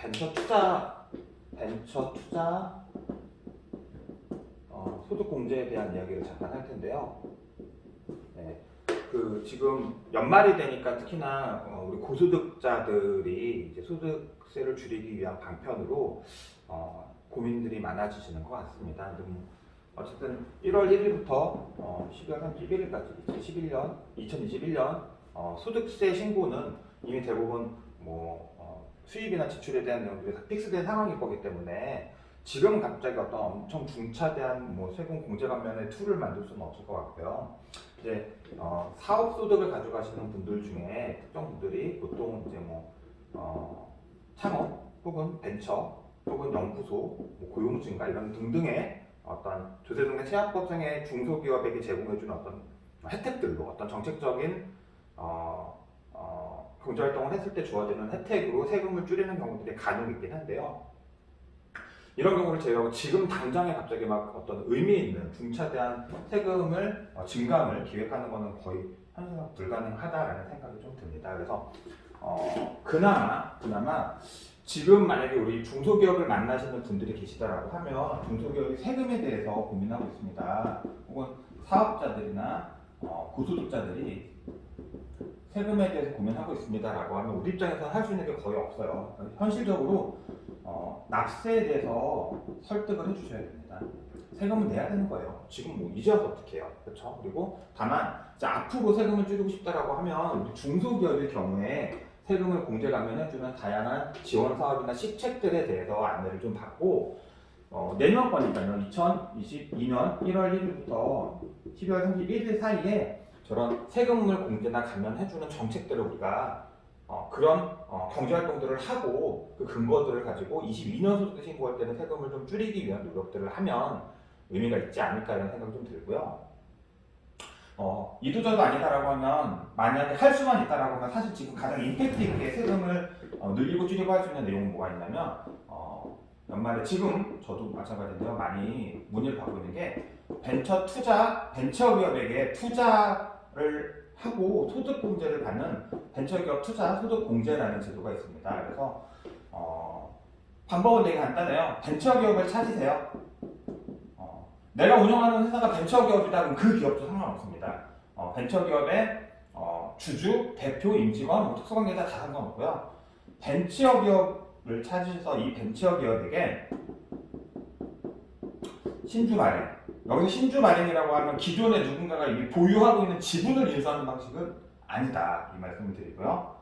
벤처 투자 소득 공제에 대한 이야기를 잠깐 할 텐데요. 네, 지금 연말이 되니까 특히나 우리 고소득자들이 이제 소득세를 줄이기 위한 방편으로 고민들이 많아지시는 것 같습니다. 어쨌든 1월 1일부터 12월 31일까지 2021년 소득세 신고는 이미 대부분 수입이나 지출에 대한 내용들이 다 픽스된 상황일 거기 때문에 지금 갑자기 어떤 엄청 중차대한 세금 공제 감면의 툴을 만들 수는 없을 것 같고요. 이제 사업 소득을 가져가시는 분들 중에 특정 분들이 보통 이제 창업 혹은 벤처 혹은 연구소, 고용 증가 이런 등등의 어떤 조세등의 체납법상의 중소기업에게 제공해주는 어떤 혜택들로 어떤 정책적인 경제활동을 했을 때 주어지는 혜택으로 세금을 줄이는 경우들이 간혹 있긴 한데요. 이런 경우를 제외하고 지금 당장에 갑자기 막 어떤 의미 있는 중차대한 세금을 증감을 기획하는 것은 거의 현실상 불가능하다라는 생각이 좀 듭니다. 그래서 그나마 지금 만약에 우리 중소기업을 만나시는 분들이 계시다라고 하면 중소기업이 세금에 대해서 고민하고 있습니다. 혹은 사업자들이나 고소득자들이 세금에 대해서 고민하고 있습니다라고 하면 우리 입장에서는 할 수 있는 게 거의 없어요. 현실적으로 납세에 대해서 설득을 해주셔야 됩니다. 세금은 내야 되는 거예요. 지금 이제 와서 어떻게 해요? 그렇죠? 그리고 다만 앞으로 세금을 줄이고 싶다라고 하면 우리 중소기업의 경우에 세금을 공제 감면해주는 다양한 지원 사업이나 시책들에 대해서 안내를 좀 받고 내년 거니까요. 2022년 1월 1일부터 12월 31일 사이에 저런 세금을 공제나 감면해주는 정책들을 우리가 그런 경제활동들을 하고 그 근거들을 가지고 22년 소득세 신고할 때는 세금을 좀 줄이기 위한 노력들을 하면 의미가 있지 않을까 이런 생각이 좀 들고요. 이도저도 아니다라고 하면 만약에 할 수만 있다라고 하면 사실 지금 가장 임팩트 있게 세금을 늘리고 줄이고 할 수 있는 내용은 뭐가 있냐면 연말에 지금 저도 마찬가지인데요. 많이 문의를 받고 있는 게 벤처기업에게 투자를 하고 소득공제를 받는 벤처기업 투자 소득공제라는 제도가 있습니다. 그래서 방법은 되게 간단해요. 벤처기업을 찾으세요. 내가 운영하는 회사가 벤처기업이다 그럼 그 기업도 상관없습니다. 벤처기업의 주주, 대표, 임직원, 특수관계자 다 상관없고요. 벤처기업을 찾으셔서 이 벤처기업에게 신주발행, 여기서 신주발행이라고 하면 기존에 누군가가 이미 보유하고 있는 지분을 인수하는 방식은 아니다 이 말씀을 드리고요.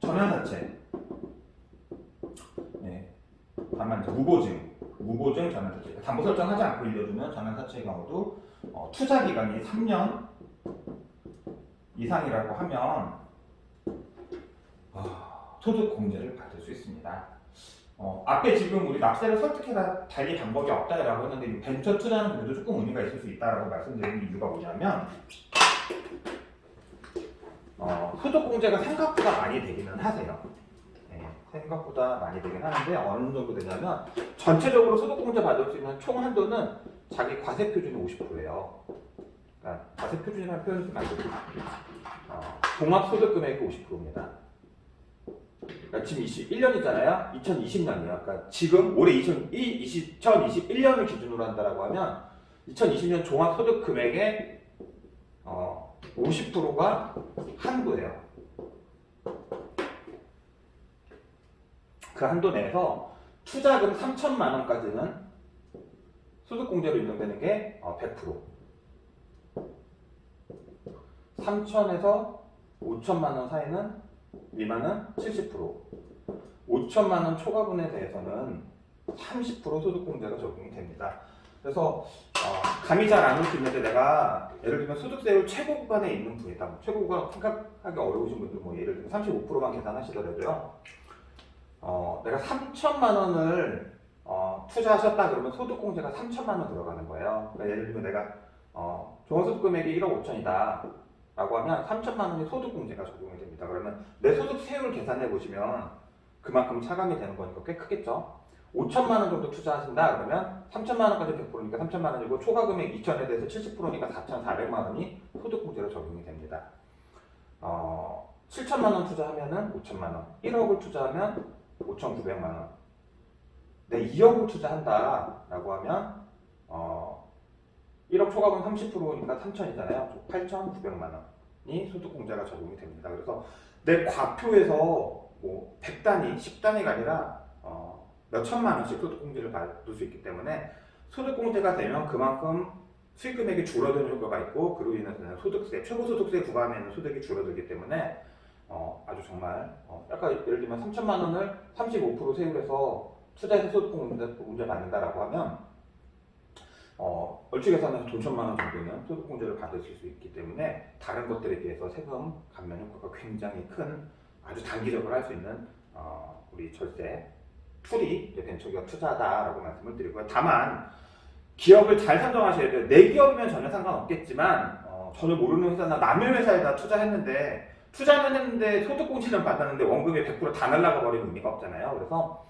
전환사채, 네. 다만 이제 무보증 전환사채, 담보 설정하지 않고 일려주는 전환사채의 경우도 투자 기간이 3년 이상이라고 하면 소득 공제를 받을 수 있습니다. 앞에 지금 우리 납세를 설득해라 달리 방법이 없다라고 했는데 이 벤처 투자는 그래도 조금 의미가 있을 수 있다라고 말씀드리는 이유가 뭐냐면 소득 공제가 생각보다 많이 되기는 하세요. 네, 생각보다 많이 되긴 하는데 어느 정도 되냐면 전체적으로 소득 공제 받을 수 있는 총 한도는 자기 과세 표준이 50%예요. 그러니까 과세 표준이라는 표현을 쓰면 안 되고 종합 소득 금액이 50%입니다. 그러니까 지금 21년이잖아요. 2020년이요. 그러니까 지금 올해 2021년을 기준으로 한다라고 하면 2020년 종합 소득 금액의 50%가 한도예요. 그 한도 내에서 투자금 3천만 원까지는 소득공제로 인정되는 게 100%. 3천에서 5천만 원 사이는 미만은 70%, 5천만 원 초과분에 대해서는 30% 소득공제가 적용이 됩니다. 그래서 감이 잘 안 올 수 있는데 내가 예를 들면 소득세율 최고 구간에 있는 분이다. 최고 구간 생각하기 어려우신 분들 예를 들면 35%만 계산하시더라도요. 내가 3천만 원을 투자하셨다 그러면 소득공제가 3천만 원 들어가는 거예요. 그러니까 예를 들면 내가 종합소득금액이 1억 5천이다. 라고 하면 3천만 원이 소득공제가 적용이 됩니다. 그러면 내 소득세율 계산해 보시면 그만큼 차감이 되는 거니까 꽤 크겠죠. 5천만 원 정도 투자하신다 그러면 3천만 원까지 100%니까 3천만 원이고 초과금액 2천에 대해서 70%니까 4,400만 원이 소득공제로 적용이 됩니다. 7천만 원 투자하면은 5천만 원, 1억을 투자하면 5,900만 원. 내 2억을 투자한다라고 하면 1억 초과분 30%니까 3천이잖아요. 8,900만 원이 소득공제가 적용이 됩니다. 그래서 내 과표에서 뭐 100단위, 10단위가 아니라 몇 천만 원씩 소득공제를 받을 수 있기 때문에 소득공제가 되면 그만큼 수익 금액이 줄어드는 효과가 있고 그로 인해서는 소득세, 최고소득세 구간에 있는 소득이 줄어들기 때문에 아주 정말 약간 예를 들면 3천만 원을 35% 세율해서 투자해서 소득공제 받는다라고 하면 얼추 계산해서 돈 천만 원 정도는 소득공제를 받으실 수 있기 때문에 다른 것들에 비해서 세금 감면 효과가 굉장히 큰 아주 단기적으로 할 수 있는 우리 절세 툴이 벤처기업 투자다라고 말씀을 드리고요. 다만 기업을 잘 선정하셔야 돼요. 내 기업이면 전혀 상관없겠지만 전혀 모르는 회사나 남의 회사에다 투자는 했는데 소득공제는 받았는데 원금이 100%다 날라가 버리는 의미가 없잖아요. 그래서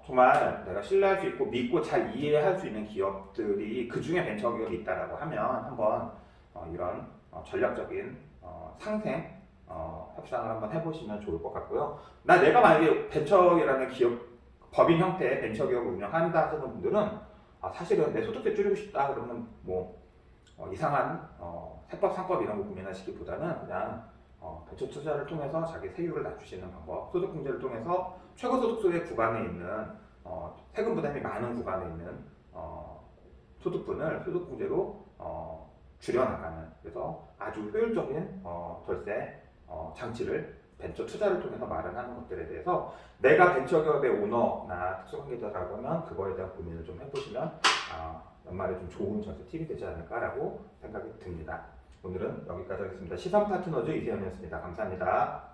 정말 내가 신뢰할 수 있고 믿고 잘 이해할 수 있는 기업들이 그 중에 벤처기업이 있다라고 하면 한번 이런 전략적인 상생 협상을 한번 해보시면 좋을 것 같고요. 내가 만약에 벤처라는 기업 법인 형태의 벤처기업을 운영한다 하시는 분들은 사실은 내 소득세 줄이고 싶다 그러면 뭐 이상한 세법 상법 이런 거 고민하시기보다는 그냥 벤처 투자를 통해서 자기 세율을 낮추시는 방법, 소득공제를 통해서 최고소득세 구간에 있는 세금 부담이 많은 구간에 있는 소득분을 소득공제로 줄여나가는, 그래서 아주 효율적인 절세 장치를 벤처 투자를 통해서 마련하는 것들에 대해서 내가 벤처기업의 오너나 특수관계자라고 하면 그거에 대한 고민을 좀 해보시면 연말에 좀 좋은 절세 팁이 되지 않을까라고 생각이 듭니다. 오늘은 여기까지 하겠습니다. 시선 파트너즈 이세현이었습니다. 감사합니다.